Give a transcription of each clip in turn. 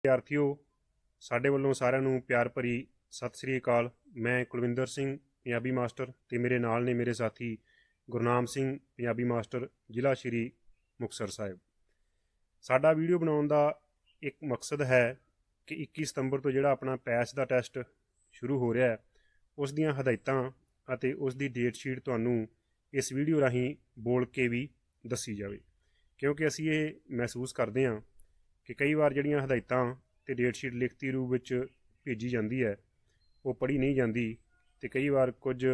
विद्यार्थियों साडे वल्लों सारिਆਂ ਨੂੰ प्यार भरी सत श्री अकाल। मैं कुलविंदर सिंह पंजाबी मास्टर ते मेरे नाल ने मेरे साथी गुरनाम सिंह पंजाबी मास्टर जिला श्री मुक्तसर साहिब। साडा वीडियो बनाउण दा एक मकसद है कि 21 सितंबर तो जिहड़ा अपना पैस दा टैसट शुरू हो रहा है उस दीयां हदायतां अते उस दी डेट शीट तुहानूं इस वीडियो राहीं बोल के भी दसी जावे, क्योंकि असीं ये महसूस करते हैं कि कई बार जिहड़ियां हदायतां ते डेट शीट लिखती रूप विच भेजी जाती है वो पढ़ी नहीं जाती, तो कई बार कुछ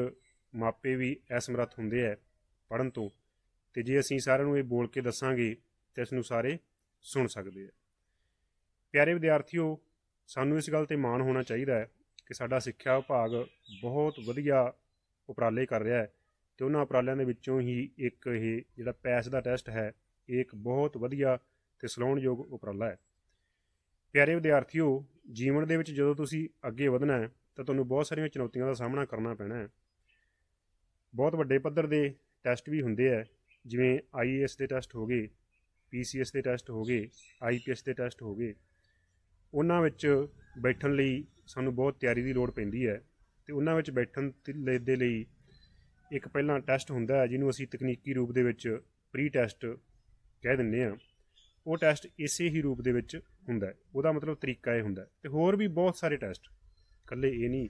मापे भी असमर्थ हुंदे है पढ़न तो, ते जे असीं सारिਆਂ ਨੂੰ ਇਹ बोल के दसांगे तो इसनूं सारे सुन सकते हैं। प्यारे विद्यार्थियों, सानूं इस गल ते माण होना चाहिए है कि साडा सिੱਖਿਆ विभाग बहुत वधिया उपराले कर रहा है, तो उन्हां उपरालिਆਂ ਦੇ ਵਿੱਚੋਂ ही एक ये जिहड़ा पैस ਦਾ टैसਟ है एक बहुत वधिया ते सलाहुणयोग उपराला है। प्यारे विद्यार्थियों, जीवन ਦੇ ਵਿੱਚ ਜਦੋਂ ਤੁਸੀਂ ਅੱਗੇ ਵਧਣਾ ਹੈ ਤਾਂ ਤੁਹਾਨੂੰ ਬਹੁਤ ਸਾਰੀਆਂ ਚੁਣੌਤੀਆਂ ਦਾ ਸਾਹਮਣਾ ਕਰਨਾ ਪੈਣਾ ਹੈ। ਬਹੁਤ ਵੱਡੇ ਪੱਧਰ ਦੇ ਟੈਸਟ ਵੀ ਹੁੰਦੇ ਹੈ, ਜਿਵੇਂ IAS ਦੇ ਟੈਸਟ ਹੋ ਗਏ, PCS ਦੇ ਟੈਸਟ ਹੋ ਗਏ, IPS ਦੇ ਟੈਸਟ ਹੋ ਗਏ। ਉਹਨਾਂ ਵਿੱਚ ਬੈਠਣ ਲਈ ਸਾਨੂੰ ਬਹੁਤ ਤਿਆਰੀ ਦੀ ਲੋੜ ਪੈਂਦੀ ਹੈ, ਤੇ ਉਹਨਾਂ ਵਿੱਚ ਬੈਠਣ ਦੇ ਲਈ ਇੱਕ ਪਹਿਲਾਂ ਟੈਸਟ ਹੁੰਦਾ ਹੈ ਜਿਹਨੂੰ ਅਸੀਂ ਤਕਨੀਕੀ ਰੂਪ ਦੇ ਵਿੱਚ ਪ੍ਰੀ ਟੈਸਟ ਕਹਿ ਦਿੰਦੇ ਹਾਂ। ਉਹ ਟੈਸਟ ਇਸੇ ਹੀ ਰੂਪ ਦੇ ਵਿੱਚ ਹੁੰਦਾ ਹੈ, ਉਹਦਾ ਮਤਲਬ ਤਰੀਕਾ ਇਹ ਹੁੰਦਾ। ਤੇ ਹੋਰ ਵੀ ਬਹੁਤ ਸਾਰੇ ਟੈਸਟ, ਇਕੱਲੇ ਇਹ ਨਹੀਂ,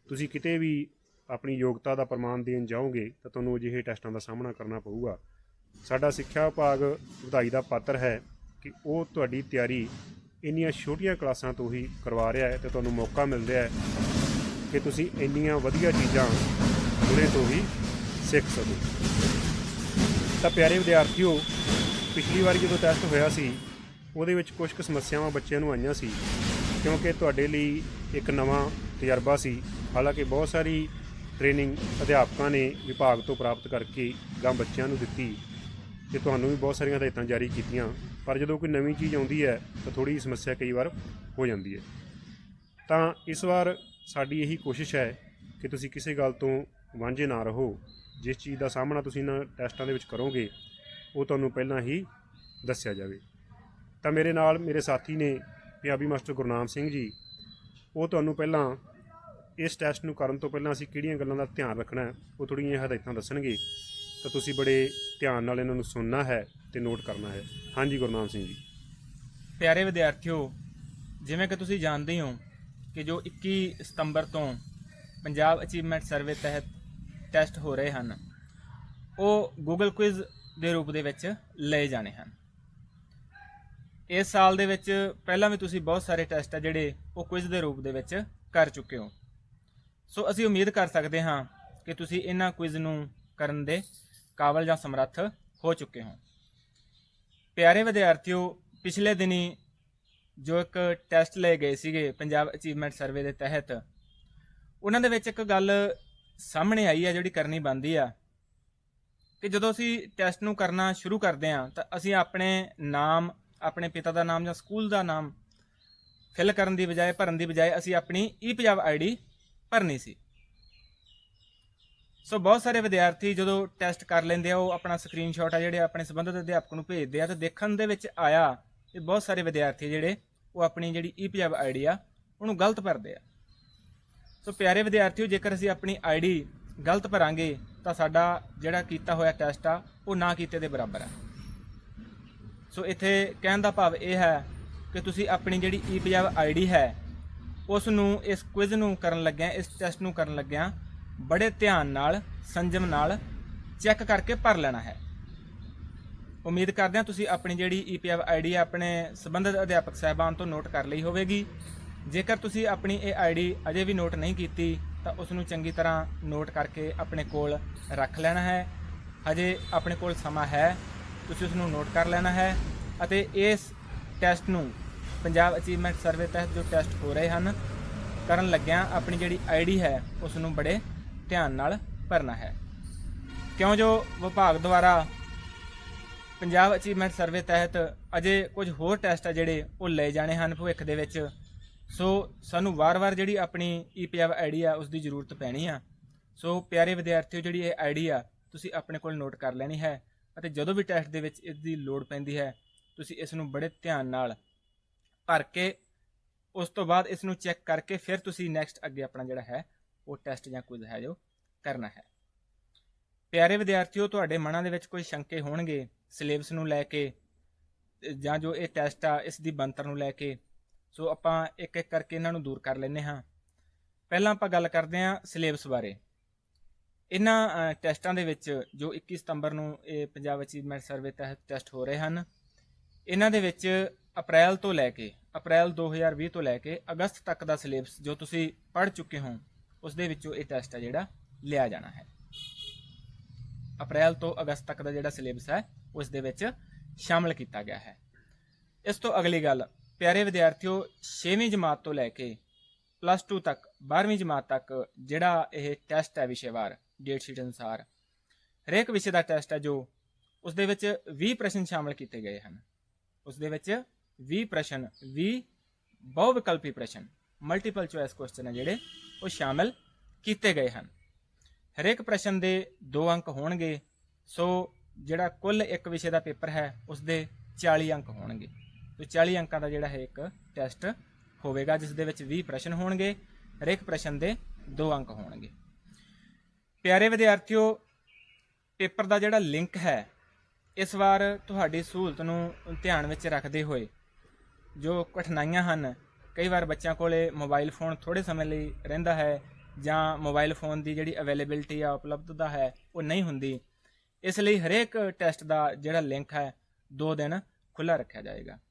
ਤੁਸੀਂ ਕਿਤੇ ਵੀ ਆਪਣੀ ਯੋਗਤਾ ਦਾ ਪ੍ਰਮਾਣ ਦੇਣ ਜਾਓਗੇ ਤਾਂ ਤੁਹਾਨੂੰ ਅਜਿਹੇ ਟੈਸਟਾਂ ਦਾ ਸਾਹਮਣਾ ਕਰਨਾ ਪਊਗਾ। ਸਾਡਾ ਸਿੱਖਿਆ ਵਿਭਾਗ ਵਧਾਈ ਦਾ ਪਾਤਰ ਹੈ ਕਿ ਉਹ ਤੁਹਾਡੀ ਤਿਆਰੀ ਇੰਨੀਆਂ ਛੋਟੀਆਂ ਕਲਾਸਾਂ ਤੋਂ ਹੀ ਕਰਵਾ ਰਿਹਾ ਹੈ, ਤੇ ਤੁਹਾਨੂੰ ਮੌਕਾ ਮਿਲ ਰਿਹਾ ਹੈ ਕਿ ਤੁਸੀਂ ਇੰਨੀਆਂ ਵਧੀਆ ਚੀਜ਼ਾਂ ਹੁਣੇ ਤੋਂ ਹੀ ਸਿੱਖ ਸਕੋ। ਤਾਂ ਪਿਆਰੇ ਵਿਦਿਆਰਥੀਓ, ਪਿਛਲੀ ਵਾਰੀ ਜਦੋਂ ਟੈਸਟ ਹੋਇਆ ਸੀ ਉਹਦੇ ਵਿੱਚ ਕੁਝ ਕੁ ਸਮੱਸਿਆਵਾਂ ਬੱਚਿਆਂ ਨੂੰ ਆਈਆਂ ਸੀ, ਕਿਉਂਕਿ ਤੁਹਾਡੇ ਲਈ ਇੱਕ ਨਵਾਂ ਤਜਰਬਾ ਸੀ। ਹਾਲਾਂਕਿ ਬਹੁਤ ਸਾਰੀ ਟ੍ਰੇਨਿੰਗ ਅਧਿਆਪਕਾਂ ਨੇ ਵਿਭਾਗ ਤੋਂ ਪ੍ਰਾਪਤ ਕਰਕੇ ਗਾਂ ਬੱਚਿਆਂ ਨੂੰ ਦਿੱਤੀ, ਤੇ ਤੁਹਾਨੂੰ ਵੀ ਬਹੁਤ ਸਾਰੀਆਂ ਹਦਾਇਤਾਂ ਜਾਰੀ ਕੀਤੀਆਂ, ਪਰ ਜਦੋਂ ਕੋਈ ਨਵੀਂ ਚੀਜ਼ ਆਉਂਦੀ ਹੈ ਤਾਂ ਥੋੜ੍ਹੀ ਜਿਹੀ ਸਮੱਸਿਆ ਕਈ ਵਾਰ ਹੋ ਜਾਂਦੀ ਹੈ। ਤਾਂ ਇਸ ਵਾਰ ਸਾਡੀ ਇਹੀ ਕੋਸ਼ਿਸ਼ ਹੈ ਕਿ ਤੁਸੀਂ ਕਿਸੇ ਗੱਲ ਤੋਂ ਵਾਂਝੇ ਨਾ ਰਹੋ। ਜਿਸ ਚੀਜ਼ ਦਾ ਸਾਹਮਣਾ ਤੁਸੀਂ ਇਹਨਾਂ ਟੈਸਟਾਂ ਦੇ ਵਿੱਚ ਕਰੋਗੇ ਉਹ ਤੁਹਾਨੂੰ ਪਹਿਲਾਂ ਹੀ ਦੱਸਿਆ ਜਾਵੇ। ਤਾਂ ਮੇਰੇ ਨਾਲ ਮੇਰੇ ਸਾਥੀ ਨੇ ਪੰਜਾਬੀ ਮਾਸਟਰ ਗੁਰਨਾਮ ਸਿੰਘ ਜੀ, ਉਹ ਤੁਹਾਨੂੰ ਪਹਿਲਾਂ ਇਸ ਟੈਸਟ ਨੂੰ ਕਰਨ ਤੋਂ ਪਹਿਲਾਂ ਅਸੀਂ ਕਿਹੜੀਆਂ ਗੱਲਾਂ ਦਾ ਧਿਆਨ ਰੱਖਣਾ ਹੈ ਉਹ ਥੋੜ੍ਹੀਆਂ ਜਿਹੀਆਂ ਹਦਾਇਤਾਂ ਦੱਸਣਗੇ, ਤਾਂ ਤੁਸੀਂ ਬੜੇ ਧਿਆਨ ਨਾਲ ਇਹਨਾਂ ਨੂੰ ਸੁਣਨਾ ਹੈ ਤੇ ਨੋਟ ਕਰਨਾ ਹੈ। ਹਾਂਜੀ ਗੁਰਨਾਮ ਸਿੰਘ ਜੀ। ਪਿਆਰੇ ਵਿਦਿਆਰਥੀਓ, ਜਿਵੇਂ ਕਿ ਤੁਸੀਂ ਜਾਣਦੇ ਹੋ ਕਿ ਜੋ 21 ਸਤੰਬਰ ਤੋਂ ਪੰਜਾਬ ਅਚੀਵਮੈਂਟ ਸਰਵੇ ਤਹਿਤ ਟੈਸਟ ਹੋ ਰਹੇ ਹਨ ਉਹ ਗੂਗਲ ਕੁਇਜ਼ ਦੇ ਰੂਪ ਦੇ ਵਿੱਚ ਲਏ ਜਾਣੇ ਹਨ। ਇਸ ਸਾਲ ਦੇ ਵਿੱਚ ਪਹਿਲਾਂ ਵੀ ਤੁਸੀਂ ਬਹੁਤ ਸਾਰੇ ਟੈਸਟ ਆ ਜਿਹੜੇ ਉਹ ਕੁਇਜ਼ ਦੇ ਰੂਪ ਦੇ ਵਿੱਚ ਕਰ ਚੁੱਕੇ ਹੋ, ਸੋ ਅਸੀਂ ਉਮੀਦ ਕਰ ਸਕਦੇ ਹਾਂ ਕਿ ਤੁਸੀਂ ਇਹਨਾਂ ਕੁਇਜ਼ ਨੂੰ ਕਰਨ ਦੇ ਕਾਬਲ ਜਾਂ ਸਮਰੱਥ ਹੋ ਚੁੱਕੇ ਹੋ। ਪਿਆਰੇ ਵਿਦਿਆਰਥੀਓ, ਪਿਛਲੇ ਦਿਨੀ ਜੋ ਇੱਕ ਟੈਸਟ ਲਏ ਗਏ ਸੀਗੇ ਪੰਜਾਬ ਅਚੀਵਮੈਂਟ ਸਰਵੇ ਦੇ ਤਹਿਤ, ਉਹਨਾਂ ਦੇ ਵਿੱਚ ਇੱਕ ਗੱਲ ਸਾਹਮਣੇ ਆਈ ਹੈ ਜਿਹੜੀ ਕਰਨੀ ਬਣਦੀ ਆ ਕਿ ਜਦੋਂ ਅਸੀਂ ਟੈਸਟ ਨੂੰ ਕਰਨਾ ਸ਼ੁਰੂ ਕਰਦੇ ਹਾਂ ਤਾਂ ਅਸੀਂ ਆਪਣੇ ਨਾਮ, ਆਪਣੇ ਪਿਤਾ ਦਾ ਨਾਮ ਜਾਂ ਸਕੂਲ ਦਾ ਨਾਮ ਫਿਲ ਕਰਨ ਦੀ ਬਜਾਏ, ਭਰਨ ਦੀ ਬਜਾਏ ਅਸੀਂ ਆਪਣੀ ਪੰਜਾਬ ID ਭਰਨੀ ਸੀ। ਸੋ ਬਹੁਤ ਸਾਰੇ ਵਿਦਿਆਰਥੀ ਜਦੋਂ ਟੈਸਟ ਕਰ ਲੈਂਦੇ ਆ ਉਹ ਆਪਣਾ ਸਕਰੀਨਸ਼ਾਟ ਆ ਜਿਹੜੇ ਆਪਣੇ ਸੰਬੰਧਿਤ ਅਧਿਆਪਕ ਨੂੰ ਭੇਜਦੇ ਆ, ਤੇ ਦੇਖਣ ਦੇ ਵਿੱਚ ਆਇਆ ਕਿ ਬਹੁਤ ਸਾਰੇ ਵਿਦਿਆਰਥੀ ਜਿਹੜੇ ਉਹ ਆਪਣੀ ਜਿਹੜੀ ਪੰਜਾਬ ID ਆ ਉਹਨੂੰ ਗਲਤ ਭਰਦੇ ਆ। ਸੋ ਪਿਆਰੇ ਵਿਦਿਆਰਥੀਓ, ਜੇਕਰ ਅਸੀਂ ਆਪਣੀ ID ਗਲਤ ਭਰਾਂਗੇ ਤਾਂ ਸਾਡਾ ਜਿਹੜਾ ਕੀਤਾ ਹੋਇਆ ਟੈਸਟ ਆ ਉਹ ਨਾ ਕੀਤੇ ਦੇ ਬਰਾਬਰ ਹੈ। ਸੋ ਇੱਥੇ ਕਹਿਣ ਦਾ ਭਾਵ ਇਹ ਹੈ ਕਿ ਤੁਸੀਂ ਆਪਣੀ ਜਿਹੜੀ ਪੰਜਾਬ ID ਹੈ ਉਸ ਨੂੰ, ਇਸ ਕੁਇਜ਼ ਨੂੰ ਕਰਨ ਲੱਗਿਆਂ, ਇਸ ਟੈਸਟ ਨੂੰ ਕਰਨ ਲੱਗਿਆਂ ਬੜੇ ਧਿਆਨ ਨਾਲ, ਸੰਜਮ ਨਾਲ ਚੈੱਕ ਕਰਕੇ ਭਰ ਲੈਣਾ ਹੈ। ਉਮੀਦ ਕਰਦੇ ਹਾਂ ਤੁਸੀਂ ਆਪਣੀ ਜਿਹੜੀ ਪੰਜਾਬ ID ਆਪਣੇ ਸੰਬੰਧਿਤ ਅਧਿਆਪਕ ਸਾਹਿਬਾਨ ਤੋਂ ਨੋਟ ਕਰ ਲਈ ਹੋਵੇਗੀ। ਜੇਕਰ ਤੁਸੀਂ ਆਪਣੀ ਇਹ ID ਅਜੇ ਵੀ ਨੋਟ ਨਹੀਂ ਕੀਤੀ ਤਾਂ ਉਸ ਨੂੰ ਚੰਗੀ ਤਰ੍ਹਾਂ ਨੋਟ ਕਰਕੇ ਆਪਣੇ ਕੋਲ ਰੱਖ ਲੈਣਾ ਹੈ। ਹਜੇ ਆਪਣੇ ਕੋਲ ਸਮਾਂ ਹੈ, ਤੁਸੀਂ ਉਸ ਨੂੰ ਨੋਟ ਕਰ ਲੈਣਾ ਹੈ, ਅਤੇ ਇਸ ਟੈਸਟ ਨੂੰ ਪੰਜਾਬ ਅਚੀਵਮੈਂਟ ਸਰਵੇ ਤਹਿਤ ਜੋ ਟੈਸਟ ਹੋ ਰਹੇ ਹਨ ਕਰਨ ਲੱਗਿਆਂ ਆਪਣੀ ਜਿਹੜੀ ID ਹੈ ਉਸ ਨੂੰ ਬੜੇ ਧਿਆਨ ਨਾਲ ਭਰਨਾ ਹੈ, ਕਿਉਂ ਜੋ ਵਿਭਾਗ ਦੁਆਰਾ ਪੰਜਾਬ ਅਚੀਵਮੈਂਟ ਸਰਵੇ ਤਹਿਤ ਅਜੇ ਕੁਝ ਹੋਰ ਟੈਸਟ ਆ ਜਿਹੜੇ ਉਹ ਲਏ ਜਾਣੇ ਹਨ ਭਵਿੱਖ ਦੇ ਵਿੱਚ। ਸੋ ਸਾਨੂੰ ਵਾਰ-ਵਾਰ ਜਿਹੜੀ ਆਪਣੀ ਪੰਜਾਬ ID ਆ ਉਸ ਦੀ ਜ਼ਰੂਰਤ ਪੈਣੀ ਆ। ਸੋ ਪਿਆਰੇ ਵਿਦਿਆਰਥੀਓ, ਜਿਹੜੀ ਇਹ ID ਆ ਤੁਸੀਂ ਆਪਣੇ ਕੋਲ ਨੋਟ ਕਰ ਲੈਣੀ ਹੈ, ਅਤੇ ਜਦੋਂ ਵੀ ਟੈਸਟ ਦੇ ਵਿੱਚ ਇਸ ਦੀ ਲੋੜ ਪੈਂਦੀ ਹੈ ਤੁਸੀਂ ਇਸ ਨੂੰ ਬੜੇ ਧਿਆਨ ਨਾਲ ਭਰ ਕੇ ਉਸ ਤੋਂ ਬਾਅਦ ਇਸ ਨੂੰ ਚੈੱਕ ਕਰਕੇ ਫਿਰ ਤੁਸੀਂ ਨੈਕਸਟ ਅੱਗੇ ਆਪਣਾ ਜਿਹੜਾ ਹੈ ਉਹ ਟੈਸਟ ਜਾਂ ਕੁਇਜ਼ ਹੈ ਜੋ ਕਰਨਾ ਹੈ। ਪਿਆਰੇ ਵਿਦਿਆਰਥੀਓ, ਤੁਹਾਡੇ ਮਨਾਂ ਦੇ ਵਿੱਚ ਕੋਈ ਸ਼ੰਕੇ ਹੋਣਗੇ ਸਿਲੇਬਸ ਨੂੰ ਲੈ ਕੇ ਜਾਂ ਜੋ ਇਹ ਟੈਸਟ ਆ ਇਸ ਦੀ ਬਣਤਰ ਨੂੰ ਲੈ ਕੇ, ਸੋ ਆਪਾਂ ਇੱਕ ਇੱਕ ਕਰਕੇ ਇਹਨਾਂ ਨੂੰ ਦੂਰ ਕਰ ਲੈਂਦੇ ਹਾਂ। ਪਹਿਲਾਂ ਆਪਾਂ ਗੱਲ ਕਰਦੇ ਹਾਂ ਸਿਲੇਬਸ ਬਾਰੇ। ਇਹਨਾਂ ਟੈਸਟਾਂ ਦੇ ਵਿੱਚ ਜੋ 21 ਸਤੰਬਰ ਨੂੰ ਇਹ ਪੰਜਾਬ ਅਚੀਵਮੈਂਟ ਸਰਵੇ ਤਹਿਤ ਟੈਸਟ ਹੋ ਰਹੇ ਹਨ, ਇਹਨਾਂ ਦੇ ਵਿੱਚ ਅਪ੍ਰੈਲ 2020 ਤੋਂ ਲੈ ਕੇ ਅਗਸਤ ਤੱਕ ਦਾ ਸਿਲੇਬਸ ਜੋ ਤੁਸੀਂ ਪੜ੍ਹ ਚੁੱਕੇ ਹੋ ਉਸ ਦੇ ਵਿੱਚੋਂ ਇਹ ਟੈਸਟ ਹੈ ਜਿਹੜਾ ਲਿਆ ਜਾਣਾ ਹੈ। ਅਪ੍ਰੈਲ ਤੋਂ ਅਗਸਤ ਤੱਕ ਦਾ ਜਿਹੜਾ ਸਿਲੇਬਸ ਹੈ ਉਸ ਦੇ ਵਿੱਚ ਸ਼ਾਮਲ ਕੀਤਾ ਗਿਆ ਹੈ। ਇਸ ਤੋਂ ਅਗਲੀ ਗੱਲ, ਪਿਆਰੇ ਵਿਦਿਆਰਥੀਓ, 6ਵੀਂ ਜਮਾਤ ਤੋਂ ਲੈ ਕੇ ਪਲੱਸ 2 ਤੱਕ 12ਵੀਂ ਜਮਾਤ ਤੱਕ ਜਿਹੜਾ ਇਹ ਟੈਸਟ ਹੈ ਵਿਸ਼ੇਵਾਰ ਡੇਟ ਸ਼ੀਟ ਅਨੁਸਾਰ, ਹਰੇਕ ਵਿਸ਼ੇ ਦਾ ਟੈਸਟ ਹੈ ਜੋ ਉਸ ਦੇ ਵਿੱਚ 20 ਪ੍ਰਸ਼ਨ ਸ਼ਾਮਲ ਕੀਤੇ ਗਏ ਹਨ। ਉਸ ਦੇ ਵਿੱਚ 20 ਪ੍ਰਸ਼ਨ, 20 ਬਹੁ ਵਿਕਲਪੀ ਪ੍ਰਸ਼ਨ, ਮਲਟੀਪਲ ਚੁਆਇਸ ਕੁਐਸਚਨ ਹੈ ਜਿਹੜੇ ਉਹ ਸ਼ਾਮਲ ਕੀਤੇ ਗਏ ਹਨ। ਹਰੇਕ ਪ੍ਰਸ਼ਨ ਦੇ 2 ਅੰਕ ਹੋਣਗੇ। ਸੋ ਜਿਹੜਾ ਕੁੱਲ ਇੱਕ ਵਿਸ਼ੇ ਦਾ ਪੇਪਰ ਹੈ ਉਸ ਦੇ 40 ਅੰਕ ਹੋਣਗੇ। तो 40 अंकों का जोड़ा है एक टैसट होगा जिस दे विच 20 प्रश्न होणगे, हरेक प्रश्न के 2 अंक होणगे। प्यारे विद्यार्थियों, पेपर का जोड़ा लिंक है इस बार तुहाडी सहूलत नूं ध्यान विच रखते हुए जो कठिनाइयां हैं, कई बार बच्चों कोले मोबाइल फोन थोड़े समय लई रहिंदा है जां मोबाइल फोन की जिहड़ी अवेलेबिलिटी आ उपलब्धता है वो नहीं हुंदी, इसलिए हरेक टैसट का जिहड़ा लिंक है 2 दिन खुला रखा जाएगा।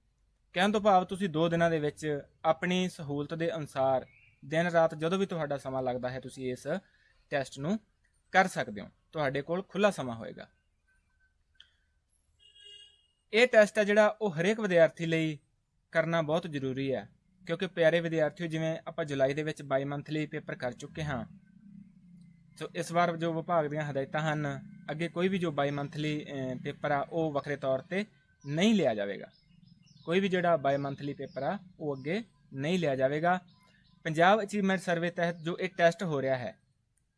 कहण तो भाव तुसीं 2 दिनां दे विच अपनी सहूलत के अनुसार दिन रात जदों भी तुहाडा समा लगदा है तुसीं इस टैसट नूं कर सकदे हो, तुहाडे कोल खुला समा होएगा। ये टैसट है जिहड़ा वो हरेक विद्यार्थी लई करना बहुत जरूरी है, क्योंकि प्यारे विद्यार्थियों जिवें आपां जुलाई दे विच बाई मंथली पेपर कर चुके हाँ, सो इस बार जो विभाग दीयां हदायतां हन अगे कोई भी जो बाई मंथली पेपर आ वो वखरे तौर पर नहीं लिया जाएगा। कोई भी जोड़ा बाई मंथली पेपर आ वो अगे नहीं लिया जाएगा। पंजाब अचीवमेंट सर्वे तहत जो एक टैसट हो रहा है,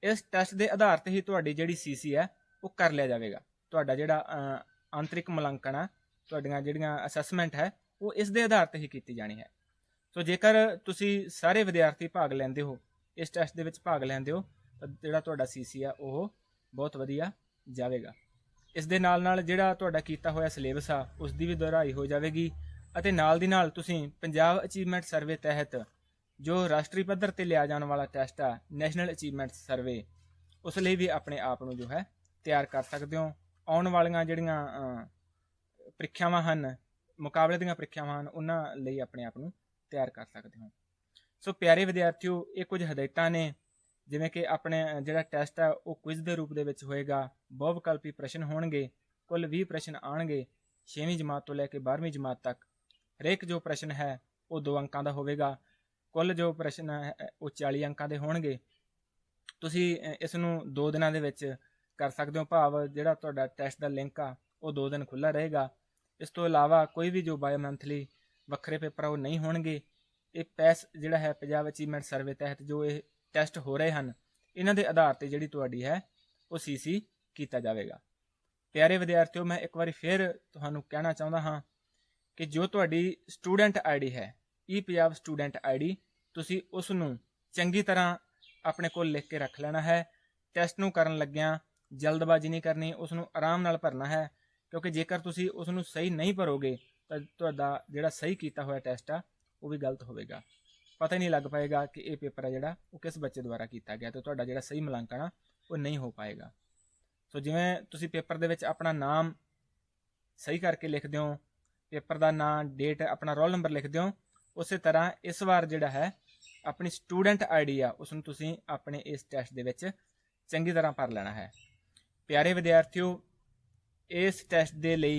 इस टैसट के आधार पर ही तुहाडी जिहड़ी सीसी है वो कर लिया जाएगा। तुहाडा जिहड़ा आंतरिक मुलांकन आ, तुहाडीआं जिहड़ियां असैसमेंट है वो इस दे आधार पर ही की जानी है। सो जेकर तुसी सारे विद्यार्थी भाग लैंदे हो, इस टैसट दे विच भाग लैंदे हो, तो जिहड़ा तुहाडा सीसी आ वो बहुत वधिया जाएगा। इस दे नाल नाल जिहड़ा तुहाडा कीता होया सिलेबस आ उसदी भी दोहराई हो जाएगी, ਅਤੇ ਨਾਲ ਦੀ ਨਾਲ ਤੁਸੀਂ ਪੰਜਾਬ ਅਚੀਵਮੈਂਟ ਸਰਵੇ ਤਹਿਤ ਜੋ ਰਾਸ਼ਟਰੀ ਪੱਧਰ ਤੇ ਲਿਆ ਜਾਣ ਵਾਲਾ ਟੈਸਟ ਆ ਨੈਸ਼ਨਲ ਅਚੀਵਮੈਂਟ ਸਰਵੇ, ਉਸ ਲਈ ਵੀ ਆਪਣੇ ਆਪ ਨੂੰ ਜੋ ਹੈ ਤਿਆਰ ਕਰ ਸਕਦੇ ਹੋ। ਆਉਣ ਵਾਲੀਆਂ ਜਿਹੜੀਆਂ ਪ੍ਰੀਖਿਆਵਾਂ ਹਨ, ਮੁਕਾਬਲੇ ਦੀਆਂ ਪ੍ਰੀਖਿਆਵਾਂ ਹਨ, ਉਹਨਾਂ ਲਈ ਆਪਣੇ ਆਪ ਨੂੰ ਤਿਆਰ ਕਰ ਸਕਦੇ ਹੋ। ਸੋ ਪਿਆਰੇ ਵਿਦਿਆਰਥੀਓ, ਇਹ ਕੁਝ ਹਦਾਇਤਾਂ ਨੇ, ਜਿਵੇਂ ਕਿ ਆਪਣੇ ਜਿਹੜਾ ਟੈਸਟ ਆ ਉਹ ਕੁਇਜ਼ ਦੇ ਰੂਪ ਦੇ ਵਿੱਚ ਹੋਏਗਾ, ਬਹੁ ਵਿਕਲਪੀ ਪ੍ਰਸ਼ਨ ਹੋਣਗੇ, ਕੁੱਲ 20 ਪ੍ਰਸ਼ਨ ਆਉਣਗੇ 6ਵੀਂ ਜਮਾਤ ਤੋਂ ਲੈ ਕੇ 12ਵੀਂ ਜਮਾਤ ਤੱਕ। हरेक जो प्रश्न है वो 2 अंकों का होगा, कुल जो प्रश्न है वो 40 अंकों के होणगे। तुसी इस नूं 2 दिनां दे विच कर सकते हो, भाव जिहड़ा तुहाडा टैसट का लिंक आ वो 2 दिन खुला रहेगा। इस तो इलावा कोई भी जो बाई मंथली वक्रे पेपर वो नहीं होणगे। ये पैस जिहड़ा है पंजाब अचीवमेंट सर्वे तहत जो ये टैसट हो रहे हैं इन्हां दे आधार ते जिहड़ी तुहाडी है वो सीसी कीता जाएगा। प्यारे विद्यार्थियों, मैं एक बार फिर तुहानूं कहना चाहुंदा हाँ कि जो तुहाडी स्टूडेंट आईडी है ई पंजाब स्टूडेंट आईडी, तुसी उस नूं चंगी तरह अपने कोल लिख के रख लेना है। टैसट नूं करन लग्गिआं जल्दबाजी नहीं करनी, उस नूं आराम नाल भरना है, क्योंकि जेकर तुसी उस नूं सही नहीं भरोगे तो तुहाडा जिहड़ा सही कीता होया टैसट आ वो भी गलत होवेगा। पता ही नहीं लग पाएगा कि ये पेपर है जिहड़ा वो किस बच्चे द्वारा किया गया, तो तुहाडा जिहड़ा सही मुलांकन आ वो नहीं हो पाएगा। सो जिवें तुसी पेपर दे विच अपना नाम सही करके लिखदे हो, पेपर का नाम, डेट, अपना रोल नंबर लिखते हो, उस तरह इस बार जिहड़ा है अपनी स्टूडेंट आईडी आ उसनूं तुसीं अपने इस टैसट दे विच चंगी तरह भर लेना है। प्यारे विद्यार्थियों, इस टैसट दे लई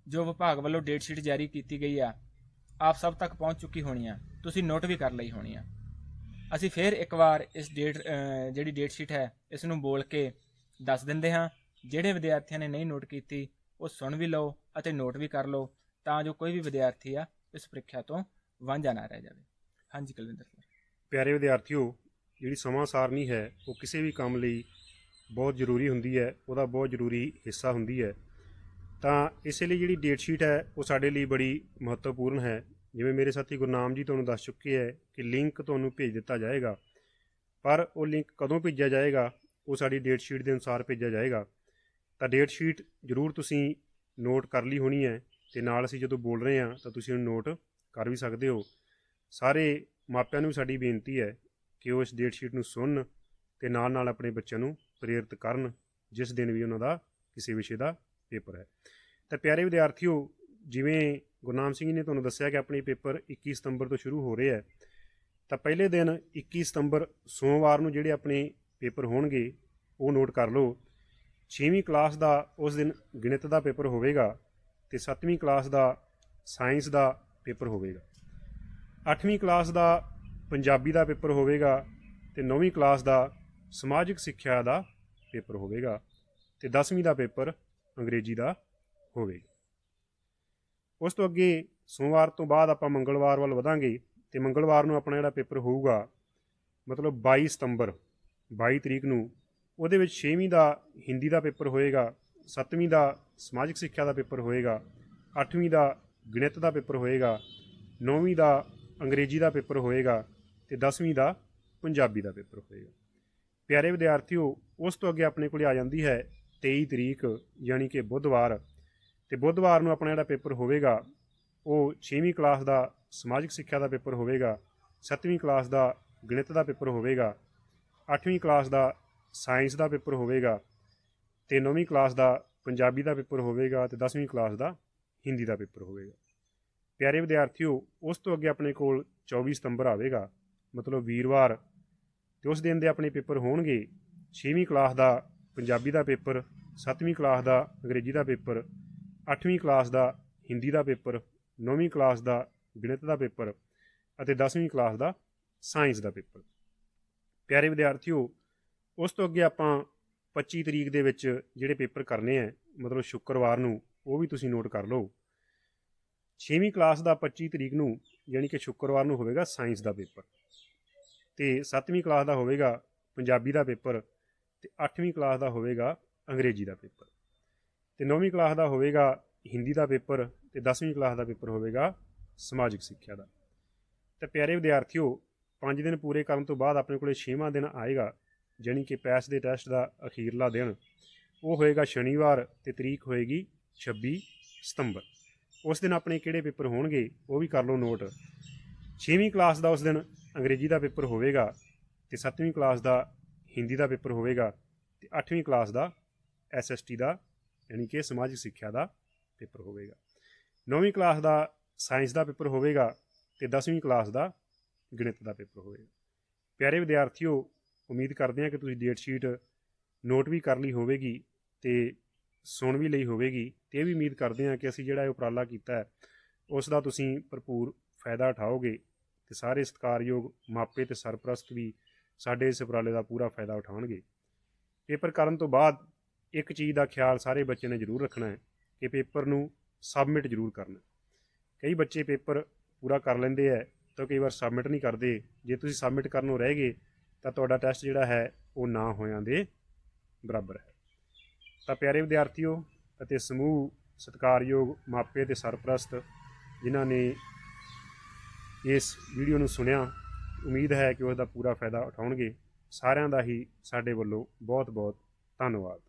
जो विभाग वालों डेट शीट जारी की गई आ आप सब तक पहुँच चुकी होनी आ, तुसीं नोट भी कर लई होनी आ। असीं फिर एक बार इस जिहड़ी डेट शीट है इस नूं बोल के दस दिंदे हाँ। जिहड़े विद्यार्थियों ने नहीं नोट की वो सुन भी लो अते नोट भी कर लो, ਤਾਂ ਜੋ ਕੋਈ ਵੀ ਵਿਦਿਆਰਥੀ ਆ ਇਸ ਪ੍ਰੀਖਿਆ ਤੋਂ ਵਾਂਝਾ ਨਾ ਰਹਿ ਜਾਵੇ। ਹਾਂਜੀ ਕੁਲਵਿੰਦਰ ਸਰ। ਪਿਆਰੇ ਵਿਦਿਆਰਥੀਓ, ਜਿਹੜੀ ਸਮਾਂ ਸਾਰਣੀ ਹੈ ਉਹ ਕਿਸੇ ਵੀ ਕੰਮ ਲਈ ਬਹੁਤ ਜ਼ਰੂਰੀ ਹੁੰਦੀ ਹੈ, ਉਹਦਾ ਬਹੁਤ ਜ਼ਰੂਰੀ ਹਿੱਸਾ ਹੁੰਦੀ ਹੈ। ਤਾਂ ਇਸੇ ਲਈ ਜਿਹੜੀ ਡੇਟ ਸ਼ੀਟ ਹੈ ਉਹ ਸਾਡੇ ਲਈ ਬੜੀ ਮਹੱਤਵਪੂਰਨ ਹੈ, ਜਿਵੇਂ ਮੇਰੇ ਸਾਥੀ ਗੁਰਨਾਮ ਜੀ ਤੁਹਾਨੂੰ ਦੱਸ ਚੁੱਕੇ ਹੈ ਕਿ ਲਿੰਕ ਤੁਹਾਨੂੰ ਭੇਜ ਦਿੱਤਾ ਜਾਏਗਾ, ਪਰ ਉਹ ਲਿੰਕ ਕਦੋਂ ਭੇਜਿਆ ਜਾਏਗਾ ਉਹ ਸਾਡੀ ਡੇਟ ਸ਼ੀਟ ਦੇ ਅਨੁਸਾਰ ਭੇਜਿਆ ਜਾਏਗਾ। ਤਾਂ ਡੇਟ ਸ਼ੀਟ ਜ਼ਰੂਰ ਤੁਸੀਂ ਨੋਟ ਕਰ ਲਈ ਹੋਣੀ ਹੈ, ਅਤੇ ਨਾਲ ਅਸੀਂ ਜਦੋਂ ਬੋਲ ਰਹੇ ਹਾਂ ਤਾਂ ਤੁਸੀਂ ਉਹਨੂੰ ਨੋਟ ਕਰ ਵੀ ਸਕਦੇ ਹੋ। ਸਾਰੇ ਮਾਪਿਆਂ ਨੂੰ ਸਾਡੀ ਬੇਨਤੀ ਹੈ ਕਿ ਉਹ ਇਸ ਡੇਟ ਸ਼ੀਟ ਨੂੰ ਸੁਣਨ ਅਤੇ ਨਾਲ ਨਾਲ ਆਪਣੇ ਬੱਚਿਆਂ ਨੂੰ ਪ੍ਰੇਰਿਤ ਕਰਨ ਜਿਸ ਦਿਨ ਵੀ ਉਹਨਾਂ ਦਾ ਕਿਸੇ ਵਿਸ਼ੇ ਦਾ ਪੇਪਰ ਹੈ। ਤਾਂ ਪਿਆਰੇ ਵਿਦਿਆਰਥੀਓ, ਜਿਵੇਂ ਗੁਰਨਾਮ ਸਿੰਘ ਜੀ ਨੇ ਤੁਹਾਨੂੰ ਦੱਸਿਆ ਕਿ ਆਪਣੇ ਪੇਪਰ 21 ਸਤੰਬਰ ਤੋਂ ਸ਼ੁਰੂ ਹੋ ਰਹੇ ਹੈ, ਤਾਂ ਪਹਿਲੇ ਦਿਨ 21 ਸਤੰਬਰ ਸੋਮਵਾਰ ਨੂੰ ਜਿਹੜੇ ਆਪਣੇ ਪੇਪਰ ਹੋਣਗੇ ਉਹ ਨੋਟ ਕਰ ਲਓ। 6ਵੀਂ ਕਲਾਸ ਦਾ ਉਸ ਦਿਨ ਗਣਿਤ ਦਾ ਪੇਪਰ ਹੋਵੇਗਾ ਅਤੇ 7ਵੀਂ ਕਲਾਸ ਦਾ ਸਾਇੰਸ ਦਾ ਪੇਪਰ ਹੋਵੇਗਾ। 8ਵੀਂ ਕਲਾਸ ਦਾ ਪੰਜਾਬੀ ਦਾ ਪੇਪਰ ਹੋਵੇਗਾ ਅਤੇ 9ਵੀਂ ਕਲਾਸ ਦਾ ਸਮਾਜਿਕ ਸਿੱਖਿਆ ਦਾ ਪੇਪਰ ਹੋਵੇਗਾ ਅਤੇ 10ਵੀਂ ਦਾ ਪੇਪਰ ਅੰਗਰੇਜ਼ੀ ਦਾ ਹੋਵੇਗਾ। ਉਸ ਤੋਂ ਅੱਗੇ ਸੋਮਵਾਰ ਤੋਂ ਬਾਅਦ ਆਪਾਂ ਮੰਗਲਵਾਰ ਵੱਲ ਵਧਾਂਗੇ ਅਤੇ ਮੰਗਲਵਾਰ ਨੂੰ ਆਪਣਾ ਜਿਹੜਾ ਪੇਪਰ ਹੋਊਗਾ ਮਤਲਬ 22 ਸਤੰਬਰ 22 ਤਰੀਕ ਨੂੰ, ਉਹਦੇ ਵਿੱਚ 6ਵੀਂ ਦਾ ਹਿੰਦੀ ਦਾ ਪੇਪਰ ਹੋਏਗਾ, 7ਵੀਂ ਦਾ ਸਮਾਜਿਕ ਸਿੱਖਿਆ ਦਾ ਪੇਪਰ ਹੋਏਗਾ, 8ਵੀਂ ਦਾ ਗਣਿਤ ਦਾ ਪੇਪਰ ਹੋਏਗਾ, 9ਵੀਂ ਦਾ ਅੰਗਰੇਜ਼ੀ ਦਾ ਪੇਪਰ ਹੋਏਗਾ ਅਤੇ 10ਵੀਂ ਦਾ ਪੰਜਾਬੀ ਦਾ ਪੇਪਰ ਹੋਏਗਾ। ਪਿਆਰੇ ਵਿਦਿਆਰਥੀਓ, ਉਸ ਤੋਂ ਅੱਗੇ ਆਪਣੇ ਕੋਲ ਆ ਜਾਂਦੀ ਹੈ 23 ਤਰੀਕ ਯਾਨੀ ਕਿ ਬੁੱਧਵਾਰ, ਅਤੇ ਬੁੱਧਵਾਰ ਨੂੰ ਆਪਣਾ ਜਿਹੜਾ ਪੇਪਰ ਹੋਵੇਗਾ ਉਹ 6ਵੀਂ ਕਲਾਸ ਦਾ ਸਮਾਜਿਕ ਸਿੱਖਿਆ ਦਾ ਪੇਪਰ ਹੋਵੇਗਾ, 7ਵੀਂ ਕਲਾਸ ਦਾ ਗਣਿਤ ਦਾ ਪੇਪਰ ਹੋਵੇਗਾ, 8ਵੀਂ ਕਲਾਸ ਦਾ ਸਾਇੰਸ ਦਾ ਪੇਪਰ ਹੋਵੇਗਾ ਅਤੇ 9ਵੀਂ ਕਲਾਸ ਦਾ ਪੰਜਾਬੀ ਦਾ ਪੇਪਰ ਹੋਵੇਗਾ ਅਤੇ 10ਵੀਂ ਕਲਾਸ ਦਾ ਹਿੰਦੀ ਦਾ ਪੇਪਰ ਹੋਵੇਗਾ। ਪਿਆਰੇ ਵਿਦਿਆਰਥੀਓ, ਉਸ ਤੋਂ ਅੱਗੇ ਆਪਣੇ ਕੋਲ 24 ਸਤੰਬਰ ਆਵੇਗਾ ਮਤਲਬ ਵੀਰਵਾਰ, ਅਤੇ ਉਸ ਦਿਨ ਦੇ ਆਪਣੇ ਪੇਪਰ ਹੋਣਗੇ 6ਵੀਂ ਕਲਾਸ ਦਾ ਪੰਜਾਬੀ ਦਾ ਪੇਪਰ, 7ਵੀਂ ਕਲਾਸ ਦਾ ਅੰਗਰੇਜ਼ੀ ਦਾ ਪੇਪਰ, 8ਵੀਂ ਕਲਾਸ ਦਾ ਹਿੰਦੀ ਦਾ ਪੇਪਰ, 9ਵੀਂ ਕਲਾਸ ਦਾ ਗਣਿਤ ਦਾ ਪੇਪਰ ਅਤੇ 10ਵੀਂ ਕਲਾਸ ਦਾ ਸਾਇੰਸ ਦਾ ਪੇਪਰ। ਪਿਆਰੇ ਵਿਦਿਆਰਥੀਓ, ਉਸ ਤੋਂ ਅੱਗੇ ਆਪਾਂ 25 ਤਰੀਕ ਦੇ ਵਿੱਚ ਜਿਹੜੇ ਪੇਪਰ ਕਰਨੇ ਹੈ ਮਤਲਬ ਸ਼ੁੱਕਰਵਾਰ ਨੂੰ, ਉਹ ਵੀ ਤੁਸੀਂ ਨੋਟ ਕਰ ਲਓ। 6ਵੀਂ ਕਲਾਸ ਦਾ 25 ਤਰੀਕ ਨੂੰ ਯਾਨੀ ਕਿ ਸ਼ੁੱਕਰਵਾਰ ਨੂੰ ਹੋਵੇਗਾ ਸਾਇੰਸ ਦਾ ਪੇਪਰ, ਅਤੇ 7ਵੀਂ ਕਲਾਸ ਦਾ ਹੋਵੇਗਾ ਪੰਜਾਬੀ ਦਾ ਪੇਪਰ, ਅਤੇ 8ਵੀਂ ਕਲਾਸ ਦਾ ਹੋਵੇਗਾ ਅੰਗਰੇਜ਼ੀ ਦਾ ਪੇਪਰ, ਅਤੇ 9ਵੀਂ ਕਲਾਸ ਦਾ ਹੋਵੇਗਾ ਹਿੰਦੀ ਦਾ ਪੇਪਰ, ਅਤੇ 10ਵੀਂ ਕਲਾਸ ਦਾ ਪੇਪਰ ਹੋਵੇਗਾ ਸਮਾਜਿਕ ਸਿੱਖਿਆ ਦਾ। ਤਾਂ ਪਿਆਰੇ ਵਿਦਿਆਰਥੀਓ, 5 ਦਿਨ ਪੂਰੇ ਕਰਨ ਤੋਂ ਬਾਅਦ ਆਪਣੇ ਕੋਲ 6ਵਾਂ ਦਿਨ ਆਏਗਾ ਜਾਣੀ ਕਿ ਪੈਸ ਦੇ ਟੈਸਟ ਦਾ ਅਖੀਰਲਾ ਦਿਨ, ਉਹ ਹੋਏਗਾ ਸ਼ਨੀਵਾਰ ਅਤੇ ਤਰੀਕ ਹੋਏਗੀ 26 ਸਤੰਬਰ। ਉਸ ਦਿਨ ਆਪਣੇ ਕਿਹੜੇ ਪੇਪਰ ਹੋਣਗੇ ਉਹ ਵੀ ਕਰ ਲਓ ਨੋਟ। 6ਵੀਂ ਕਲਾਸ ਦਾ ਉਸ ਦਿਨ ਅੰਗਰੇਜ਼ੀ ਦਾ ਪੇਪਰ ਹੋਵੇਗਾ, ਅਤੇ 7ਵੀਂ ਕਲਾਸ ਦਾ ਹਿੰਦੀ ਦਾ ਪੇਪਰ ਹੋਵੇਗਾ, ਅਤੇ 8ਵੀਂ ਕਲਾਸ ਦਾ SST ਦਾ ਯਾਨੀ ਕਿ ਸਮਾਜਿਕ ਸਿੱਖਿਆ ਦਾ ਪੇਪਰ ਹੋਵੇਗਾ। 9ਵੀਂ ਕਲਾਸ ਦਾ ਸਾਇੰਸ ਦਾ ਪੇਪਰ ਹੋਵੇਗਾ, ਅਤੇ 10ਵੀਂ ਕਲਾਸ ਦਾ ਗਣਿਤ ਦਾ ਪੇਪਰ ਹੋਵੇਗਾ। ਪਿਆਰੇ ਵਿਦਿਆਰਥੀਓ, ਉਮੀਦ ਕਰਦੇ ਹਾਂ ਕਿ ਤੁਸੀਂ ਡੇਟ ਸ਼ੀਟ ਨੋਟ ਵੀ ਕਰ ਲਈ ਹੋਵੇਗੀ ਅਤੇ ਸੁਣ ਵੀ ਲਈ ਹੋਵੇਗੀ, ਅਤੇ ਇਹ ਵੀ ਉਮੀਦ ਕਰਦੇ ਹਾਂ ਕਿ ਅਸੀਂ ਜਿਹੜਾ ਇਹ ਉਪਰਾਲਾ ਕੀਤਾ ਹੈ ਉਸ ਦਾ ਤੁਸੀਂ ਭਰਪੂਰ ਫਾਇਦਾ ਉਠਾਓਗੇ, ਅਤੇ ਸਾਰੇ ਸਤਿਕਾਰਯੋਗ ਮਾਪੇ ਅਤੇ ਸਰਪ੍ਰਸਤ ਵੀ ਸਾਡੇ ਇਸ ਉਪਰਾਲੇ ਦਾ ਪੂਰਾ ਫਾਇਦਾ ਉਠਾਉਣਗੇ। ਪੇਪਰ ਕਰਨ ਤੋਂ ਬਾਅਦ ਇੱਕ ਚੀਜ਼ ਦਾ ਖਿਆਲ ਸਾਰੇ ਬੱਚੇ ਨੇ ਜ਼ਰੂਰ ਰੱਖਣਾ ਹੈ ਕਿ ਪੇਪਰ ਨੂੰ ਸਬਮਿਟ ਜ਼ਰੂਰ ਕਰਨਾ। ਕਈ ਬੱਚੇ ਪੇਪਰ ਪੂਰਾ ਕਰ ਲੈਂਦੇ ਹੈ ਤਾਂ ਕਈ ਵਾਰ ਸਬਮਿਟ ਨਹੀਂ ਕਰਦੇ। ਜੇ ਤੁਸੀਂ ਸਬਮਿਟ ਕਰਨੋਂ ਰਹਿ ਗਏ ਤਾਂ ਤੁਹਾਡਾ ਟੈਸਟ ਜਿਹੜਾ ਹੈ ਉਹ ਨਾ ਹੋਇਆਂ ਦੇ ਬਰਾਬਰ ਹੈ। ਤਾਂ ਪਿਆਰੇ ਵਿਦਿਆਰਥੀਓ ਅਤੇ ਸਮੂਹ ਸਤਿਕਾਰਯੋਗ ਮਾਪੇ ਅਤੇ ਸਰਪ੍ਰਸਤ ਜਿਨ੍ਹਾਂ ਨੇ ਇਸ ਵੀਡੀਓ ਨੂੰ ਸੁਣਿਆ, ਉਮੀਦ ਹੈ ਕਿ ਉਸ ਦਾ ਪੂਰਾ ਫਾਇਦਾ ਉਠਾਉਣਗੇ। ਸਾਰਿਆਂ ਦਾ ਹੀ ਸਾਡੇ ਵੱਲੋਂ ਬਹੁਤ ਬਹੁਤ ਧੰਨਵਾਦ।